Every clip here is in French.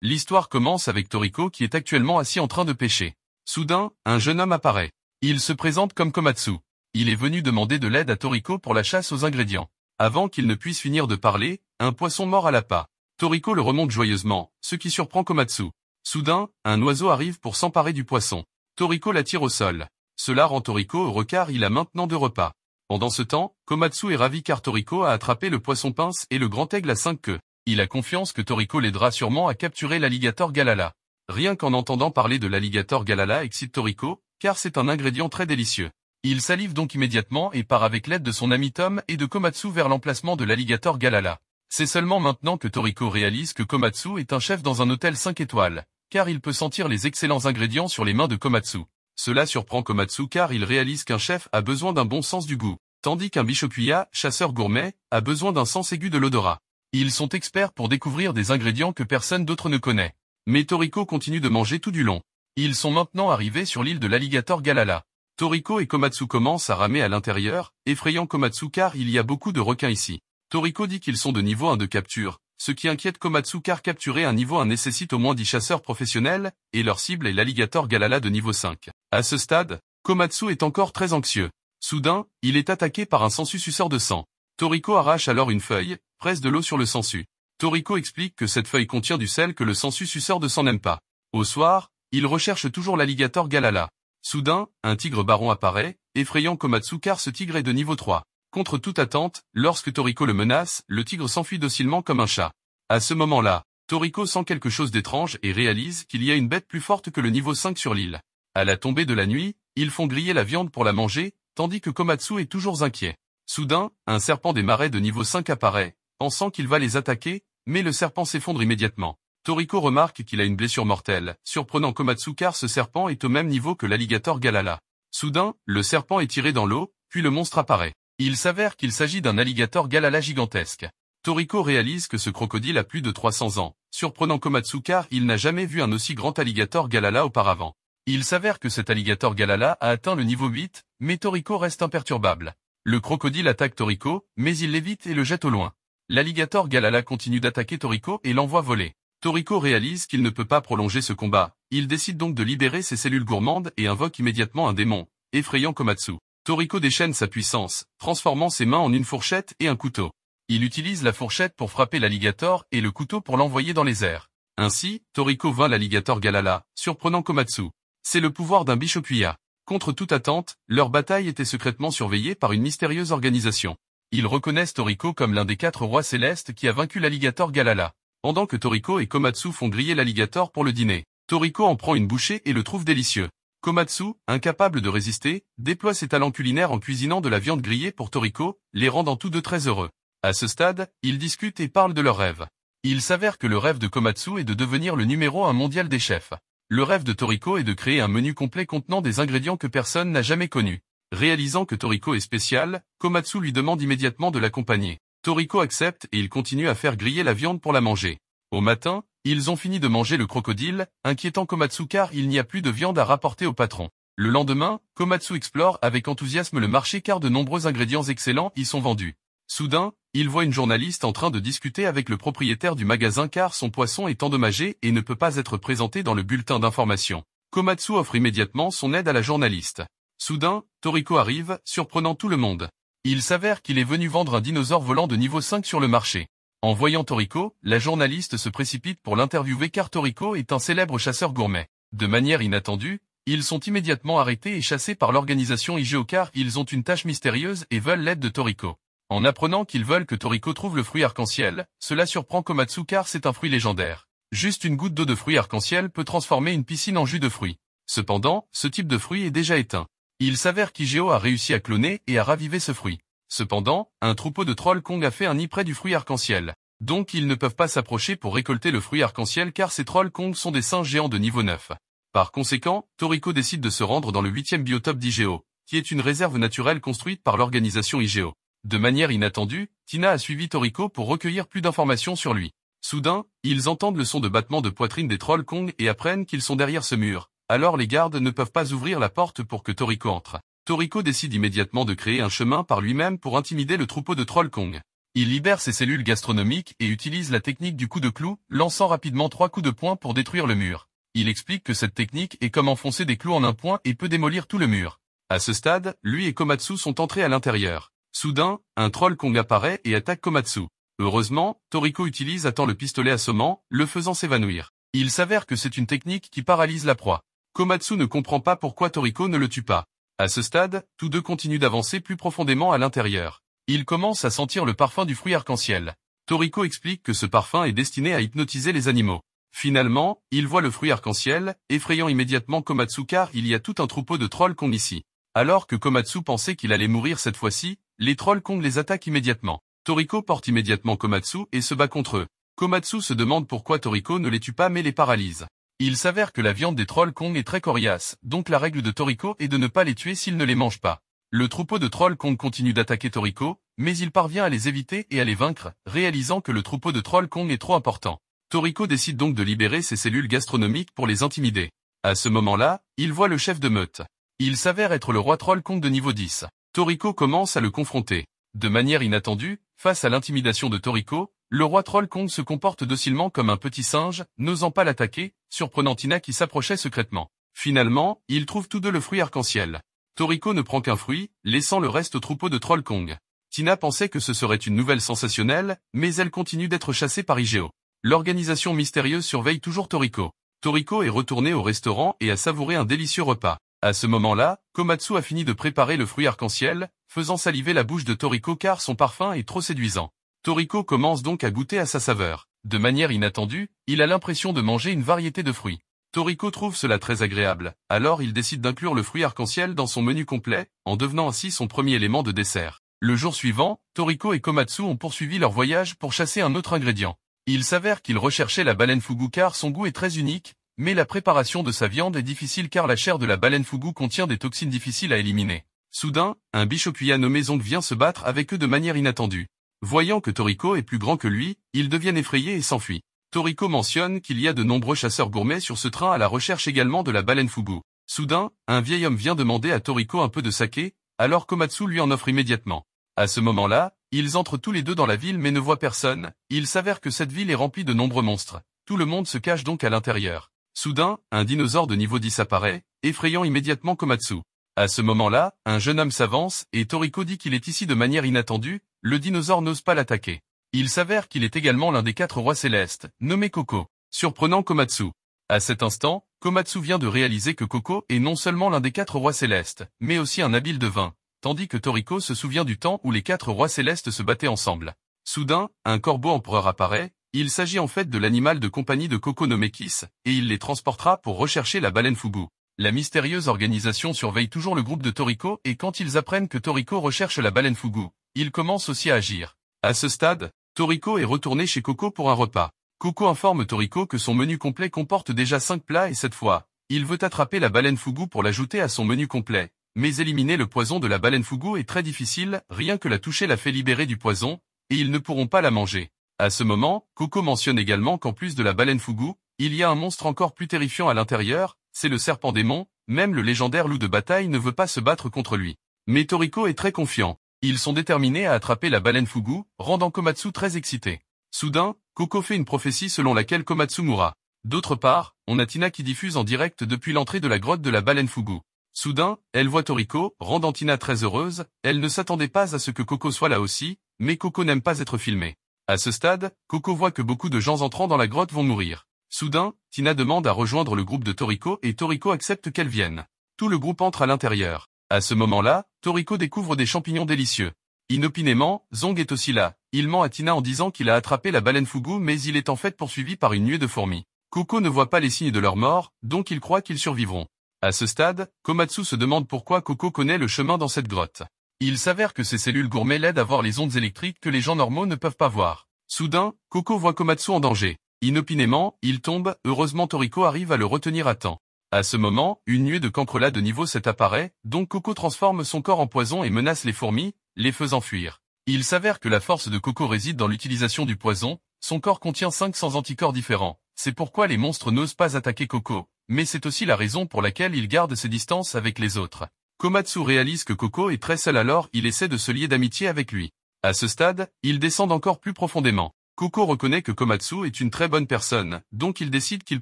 L'histoire commence avec Toriko qui est actuellement assis en train de pêcher. Soudain, un jeune homme apparaît. Il se présente comme Komatsu. Il est venu demander de l'aide à Toriko pour la chasse aux ingrédients. Avant qu'il ne puisse finir de parler, un poisson mort à l'appât. Toriko le remonte joyeusement, ce qui surprend Komatsu. Soudain, un oiseau arrive pour s'emparer du poisson. Toriko l'attire au sol. Cela rend Toriko heureux car il a maintenant 2 repas. Pendant ce temps, Komatsu est ravi car Toriko a attrapé le poisson pince et le grand aigle à 5 queues. Il a confiance que Toriko l'aidera sûrement à capturer l'alligator Galala. Rien qu'en entendant parler de l'alligator Galala excite Toriko, car c'est un ingrédient très délicieux. Il salive donc immédiatement et part avec l'aide de son ami Tom et de Komatsu vers l'emplacement de l'alligator Galala. C'est seulement maintenant que Toriko réalise que Komatsu est un chef dans un hôtel 5 étoiles, car il peut sentir les excellents ingrédients sur les mains de Komatsu. Cela surprend Komatsu car il réalise qu'un chef a besoin d'un bon sens du goût, tandis qu'un Bishokuya, chasseur gourmet, a besoin d'un sens aigu de l'odorat. Ils sont experts pour découvrir des ingrédients que personne d'autre ne connaît. Mais Toriko continue de manger tout du long. Ils sont maintenant arrivés sur l'île de l'alligator Galala. Toriko et Komatsu commencent à ramer à l'intérieur, effrayant Komatsu car il y a beaucoup de requins ici. Toriko dit qu'ils sont de niveau 1 de capture, ce qui inquiète Komatsu car capturer un niveau 1 nécessite au moins 10 chasseurs professionnels, et leur cible est l'alligator Galala de niveau 5. À ce stade, Komatsu est encore très anxieux. Soudain, il est attaqué par un sangsue suceur de sang. Toriko arrache alors une feuille, presse de l'eau sur le sangsue. Toriko explique que cette feuille contient du sel que le sangsue suceur de sang n'aime pas. Au soir, il recherche toujours l'alligator Galala. Soudain, un tigre baron apparaît, effrayant Komatsu car ce tigre est de niveau 3. Contre toute attente, lorsque Toriko le menace, le tigre s'enfuit docilement comme un chat. À ce moment-là, Toriko sent quelque chose d'étrange et réalise qu'il y a une bête plus forte que le niveau 5 sur l'île. À la tombée de la nuit, ils font griller la viande pour la manger, tandis que Komatsu est toujours inquiet. Soudain, un serpent des marais de niveau 5 apparaît, pensant qu'il va les attaquer, mais le serpent s'effondre immédiatement. Toriko remarque qu'il a une blessure mortelle, surprenant Komatsu car ce serpent est au même niveau que l'alligator Galala. Soudain, le serpent est tiré dans l'eau, puis le monstre apparaît. Il s'avère qu'il s'agit d'un alligator Galala gigantesque. Toriko réalise que ce crocodile a plus de 300 ans, surprenant Komatsu car il n'a jamais vu un aussi grand alligator Galala auparavant. Il s'avère que cet alligator Galala a atteint le niveau 8, mais Toriko reste imperturbable. Le crocodile attaque Toriko, mais il l'évite et le jette au loin. L'alligator Galala continue d'attaquer Toriko et l'envoie voler. Toriko réalise qu'il ne peut pas prolonger ce combat. Il décide donc de libérer ses cellules gourmandes et invoque immédiatement un démon, effrayant Komatsu. Toriko déchaîne sa puissance, transformant ses mains en une fourchette et un couteau. Il utilise la fourchette pour frapper l'alligator et le couteau pour l'envoyer dans les airs. Ainsi, Toriko vainc l'alligator Galala, surprenant Komatsu. C'est le pouvoir d'un Bishokuya. Contre toute attente, leur bataille était secrètement surveillée par une mystérieuse organisation. Ils reconnaissent Toriko comme l'un des 4 rois célestes qui a vaincu l'alligator Galala. Pendant que Toriko et Komatsu font griller l'alligator pour le dîner, Toriko en prend une bouchée et le trouve délicieux. Komatsu, incapable de résister, déploie ses talents culinaires en cuisinant de la viande grillée pour Toriko, les rendant tous deux très heureux. À ce stade, ils discutent et parlent de leurs rêves. Il s'avère que le rêve de Komatsu est de devenir le numéro 1 mondial des chefs. Le rêve de Toriko est de créer un menu complet contenant des ingrédients que personne n'a jamais connus. Réalisant que Toriko est spécial, Komatsu lui demande immédiatement de l'accompagner. Toriko accepte et il continue à faire griller la viande pour la manger. Au matin, ils ont fini de manger le crocodile, inquiétant Komatsu car il n'y a plus de viande à rapporter au patron. Le lendemain, Komatsu explore avec enthousiasme le marché car de nombreux ingrédients excellents y sont vendus. Soudain, il voit une journaliste en train de discuter avec le propriétaire du magasin car son poisson est endommagé et ne peut pas être présenté dans le bulletin d'information. Komatsu offre immédiatement son aide à la journaliste. Soudain, Toriko arrive, surprenant tout le monde. Il s'avère qu'il est venu vendre un dinosaure volant de niveau 5 sur le marché. En voyant Toriko, la journaliste se précipite pour l'interviewer car Toriko est un célèbre chasseur gourmet. De manière inattendue, ils sont immédiatement arrêtés et chassés par l'organisation IGO car ils ont une tâche mystérieuse et veulent l'aide de Toriko. En apprenant qu'ils veulent que Toriko trouve le fruit arc-en-ciel, cela surprend Komatsu car c'est un fruit légendaire. Juste une goutte d'eau de fruit arc-en-ciel peut transformer une piscine en jus de fruits. Cependant, ce type de fruit est déjà éteint. Il s'avère qu'IGO a réussi à cloner et à raviver ce fruit. Cependant, un troupeau de trolls Kong a fait un nid près du fruit arc-en-ciel. Donc ils ne peuvent pas s'approcher pour récolter le fruit arc-en-ciel car ces trolls Kong sont des singes géants de niveau 9. Par conséquent, Toriko décide de se rendre dans le 8e biotope d'IGO, qui est une réserve naturelle construite par l'organisation IGO. De manière inattendue, Tina a suivi Toriko pour recueillir plus d'informations sur lui. Soudain, ils entendent le son de battement de poitrine des trolls Kong et apprennent qu'ils sont derrière ce mur. Alors les gardes ne peuvent pas ouvrir la porte pour que Toriko entre. Toriko décide immédiatement de créer un chemin par lui-même pour intimider le troupeau de trolls Kong. Il libère ses cellules gastronomiques et utilise la technique du coup de clou, lançant rapidement 3 coups de poing pour détruire le mur. Il explique que cette technique est comme enfoncer des clous en un point et peut démolir tout le mur. À ce stade, lui et Komatsu sont entrés à l'intérieur. Soudain, un troll Kong apparaît et attaque Komatsu. Heureusement, Toriko utilise à temps le pistolet assommant, le faisant s'évanouir. Il s'avère que c'est une technique qui paralyse la proie. Komatsu ne comprend pas pourquoi Toriko ne le tue pas. À ce stade, tous deux continuent d'avancer plus profondément à l'intérieur. Ils commencent à sentir le parfum du fruit arc-en-ciel. Toriko explique que ce parfum est destiné à hypnotiser les animaux. Finalement, il voit le fruit arc-en-ciel, effrayant immédiatement Komatsu car il y a tout un troupeau de trolls Kong ici. Alors que Komatsu pensait qu'il allait mourir cette fois-ci, les trolls Kong les attaquent immédiatement. Toriko porte immédiatement Komatsu et se bat contre eux. Komatsu se demande pourquoi Toriko ne les tue pas mais les paralyse. Il s'avère que la viande des trolls Kong est très coriace, donc la règle de Toriko est de ne pas les tuer s'ils ne les mangent pas. Le troupeau de trolls Kong continue d'attaquer Toriko, mais il parvient à les éviter et à les vaincre, réalisant que le troupeau de trolls Kong est trop important. Toriko décide donc de libérer ses cellules gastronomiques pour les intimider. À ce moment-là, il voit le chef de meute. Il s'avère être le roi troll Kong de niveau 10. Toriko commence à le confronter. De manière inattendue, face à l'intimidation de Toriko, le roi troll Kong se comporte docilement comme un petit singe, n'osant pas l'attaquer, surprenant Tina qui s'approchait secrètement. Finalement, ils trouvent tous deux le fruit arc-en-ciel. Toriko ne prend qu'un fruit, laissant le reste au troupeau de troll Kong. Tina pensait que ce serait une nouvelle sensationnelle, mais elle continue d'être chassée par Igeo. L'organisation mystérieuse surveille toujours Toriko. Toriko est retourné au restaurant et a savouré un délicieux repas. À ce moment-là, Komatsu a fini de préparer le fruit arc-en-ciel, faisant saliver la bouche de Toriko car son parfum est trop séduisant. Toriko commence donc à goûter à sa saveur. De manière inattendue, il a l'impression de manger une variété de fruits. Toriko trouve cela très agréable, alors il décide d'inclure le fruit arc-en-ciel dans son menu complet, en devenant ainsi son premier élément de dessert. Le jour suivant, Toriko et Komatsu ont poursuivi leur voyage pour chasser un autre ingrédient. Il s'avère qu'ils recherchaient la baleine fugu car son goût est très unique, mais la préparation de sa viande est difficile car la chair de la baleine fugu contient des toxines difficiles à éliminer. Soudain, un Bishokuya nommé Zong vient se battre avec eux de manière inattendue. Voyant que Toriko est plus grand que lui, il devient effrayé et s'enfuit. Toriko mentionne qu'il y a de nombreux chasseurs gourmets sur ce train à la recherche également de la baleine fugu. Soudain, un vieil homme vient demander à Toriko un peu de saké, alors Komatsu lui en offre immédiatement. À ce moment-là, ils entrent tous les deux dans la ville mais ne voient personne, il s'avère que cette ville est remplie de nombreux monstres. Tout le monde se cache donc à l'intérieur. Soudain, un dinosaure de niveau 10 apparaît, effrayant immédiatement Komatsu. À ce moment-là, un jeune homme s'avance et Toriko dit qu'il est ici de manière inattendue, le dinosaure n'ose pas l'attaquer. Il s'avère qu'il est également l'un des 4 rois célestes, nommé Koko, surprenant Komatsu. À cet instant, Komatsu vient de réaliser que Koko est non seulement l'un des 4 rois célestes, mais aussi un habile devin, tandis que Toriko se souvient du temps où les 4 rois célestes se battaient ensemble. Soudain, un corbeau empereur apparaît, il s'agit en fait de l'animal de compagnie de Koko nommé Kiss, et il les transportera pour rechercher la baleine fugu. La mystérieuse organisation surveille toujours le groupe de Toriko et quand ils apprennent que Toriko recherche la baleine fugu, ils commencent aussi à agir. À ce stade, Toriko est retourné chez Koko pour un repas. Koko informe Toriko que son menu complet comporte déjà 5 plats et cette fois, il veut attraper la baleine fugu pour l'ajouter à son menu complet. Mais éliminer le poison de la baleine fugu est très difficile, rien que la toucher la fait libérer du poison, et ils ne pourront pas la manger. À ce moment, Koko mentionne également qu'en plus de la baleine fugu, il y a un monstre encore plus terrifiant à l'intérieur, c'est le serpent démon, même le légendaire loup de bataille ne veut pas se battre contre lui. Mais Toriko est très confiant. Ils sont déterminés à attraper la baleine fugu, rendant Komatsu très excité. Soudain, Koko fait une prophétie selon laquelle Komatsu mourra. D'autre part, on a Tina qui diffuse en direct depuis l'entrée de la grotte de la baleine fugu. Soudain, elle voit Toriko, rendant Tina très heureuse, elle ne s'attendait pas à ce que Koko soit là aussi, mais Koko n'aime pas être filmé. À ce stade, Koko voit que beaucoup de gens entrant dans la grotte vont mourir. Soudain, Tina demande à rejoindre le groupe de Toriko et Toriko accepte qu'elle vienne. Tout le groupe entre à l'intérieur. À ce moment-là, Toriko découvre des champignons délicieux. Inopinément, Zong est aussi là. Il ment à Tina en disant qu'il a attrapé la baleine fugu mais il est en fait poursuivi par une nuée de fourmis. Koko ne voit pas les signes de leur mort, donc il croit qu'ils survivront. À ce stade, Komatsu se demande pourquoi Koko connaît le chemin dans cette grotte. Il s'avère que ces cellules gourmets l'aident à voir les ondes électriques que les gens normaux ne peuvent pas voir. Soudain, Koko voit Komatsu en danger. Inopinément, il tombe, heureusement Toriko arrive à le retenir à temps. À ce moment, une nuée de cancrelats de niveau 7 apparaît, donc Koko transforme son corps en poison et menace les fourmis, les faisant fuir. Il s'avère que la force de Koko réside dans l'utilisation du poison, son corps contient 500 anticorps différents. C'est pourquoi les monstres n'osent pas attaquer Koko, mais c'est aussi la raison pour laquelle il garde ses distances avec les autres. Komatsu réalise que Koko est très seul alors il essaie de se lier d'amitié avec lui. À ce stade, ils descendent encore plus profondément. Koko reconnaît que Komatsu est une très bonne personne, donc il décide qu'il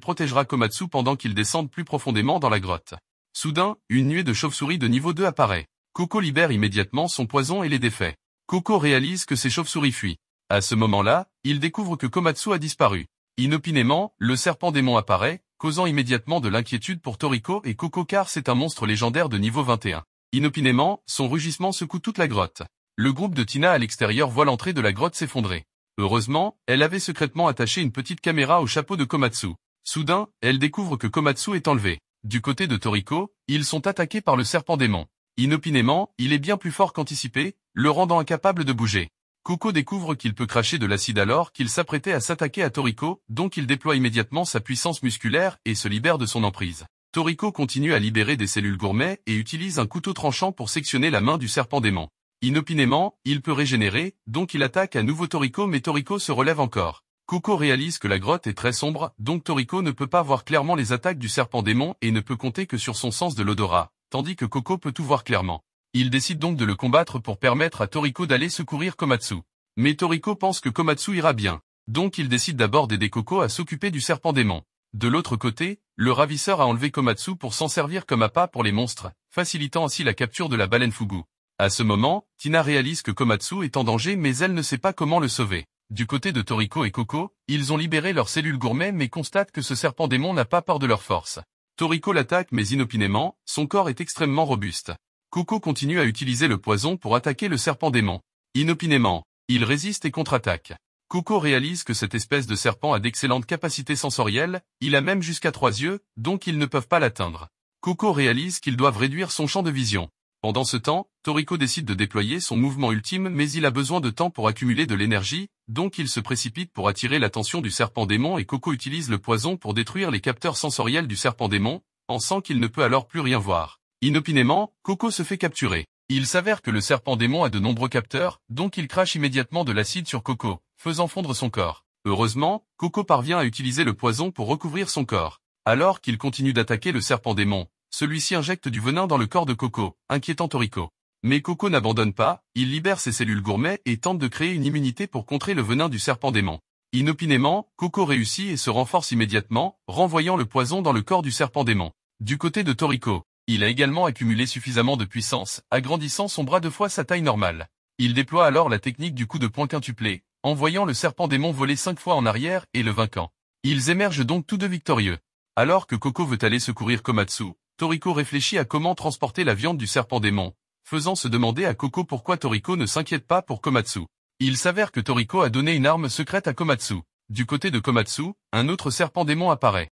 protégera Komatsu pendant qu'ils descendent plus profondément dans la grotte. Soudain, une nuée de chauves-souris de niveau 2 apparaît. Koko libère immédiatement son poison et les défait. Koko réalise que ces chauves-souris fuient. À ce moment-là, il découvre que Komatsu a disparu. Inopinément, le serpent démon apparaît, causant immédiatement de l'inquiétude pour Toriko et Koko car c'est un monstre légendaire de niveau 21. Inopinément, son rugissement secoue toute la grotte. Le groupe de Tina à l'extérieur voit l'entrée de la grotte s'effondrer. Heureusement, elle avait secrètement attaché une petite caméra au chapeau de Komatsu. Soudain, elle découvre que Komatsu est enlevé. Du côté de Toriko, ils sont attaqués par le serpent démon. Inopinément, il est bien plus fort qu'anticipé, le rendant incapable de bouger. Koko découvre qu'il peut cracher de l'acide alors qu'il s'apprêtait à s'attaquer à Toriko, donc il déploie immédiatement sa puissance musculaire et se libère de son emprise. Toriko continue à libérer des cellules gourmets et utilise un couteau tranchant pour sectionner la main du serpent démon. Inopinément, il peut régénérer, donc il attaque à nouveau Toriko mais Toriko se relève encore. Koko réalise que la grotte est très sombre, donc Toriko ne peut pas voir clairement les attaques du serpent démon et ne peut compter que sur son sens de l'odorat, tandis que Koko peut tout voir clairement. Il décide donc de le combattre pour permettre à Toriko d'aller secourir Komatsu. Mais Toriko pense que Komatsu ira bien. Donc il décide d'abord d'aider Koko à s'occuper du serpent démon. De l'autre côté, le ravisseur a enlevé Komatsu pour s'en servir comme appât pour les monstres, facilitant ainsi la capture de la baleine Fugu. À ce moment, Tina réalise que Komatsu est en danger mais elle ne sait pas comment le sauver. Du côté de Toriko et Koko, ils ont libéré leurs cellules gourmets mais constatent que ce serpent démon n'a pas peur de leur force. Toriko l'attaque mais inopinément, son corps est extrêmement robuste. Koko continue à utiliser le poison pour attaquer le serpent démon. Inopinément, il résiste et contre-attaque. Koko réalise que cette espèce de serpent a d'excellentes capacités sensorielles, il a même jusqu'à 3 yeux, donc ils ne peuvent pas l'atteindre. Koko réalise qu'ils doivent réduire son champ de vision. Pendant ce temps, Toriko décide de déployer son mouvement ultime mais il a besoin de temps pour accumuler de l'énergie, donc il se précipite pour attirer l'attention du serpent démon et Koko utilise le poison pour détruire les capteurs sensoriels du serpent démon, pensant qu'il ne peut alors plus rien voir. Inopinément, Koko se fait capturer. Il s'avère que le serpent démon a de nombreux capteurs, donc il crache immédiatement de l'acide sur Koko, faisant fondre son corps. Heureusement, Koko parvient à utiliser le poison pour recouvrir son corps. Alors qu'il continue d'attaquer le serpent démon, celui-ci injecte du venin dans le corps de Koko, inquiétant Toriko. Mais Koko n'abandonne pas, il libère ses cellules gourmets et tente de créer une immunité pour contrer le venin du serpent démon. Inopinément, Koko réussit et se renforce immédiatement, renvoyant le poison dans le corps du serpent démon. Du côté de Toriko, il a également accumulé suffisamment de puissance, agrandissant son bras 2 fois sa taille normale. Il déploie alors la technique du coup de poing quintuplé, envoyant le serpent démon voler 5 fois en arrière et le vainquant. Ils émergent donc tous deux victorieux. Alors que Koko veut aller secourir Komatsu, Toriko réfléchit à comment transporter la viande du serpent démon, faisant se demander à Koko pourquoi Toriko ne s'inquiète pas pour Komatsu. Il s'avère que Toriko a donné une arme secrète à Komatsu. Du côté de Komatsu, un autre serpent démon apparaît.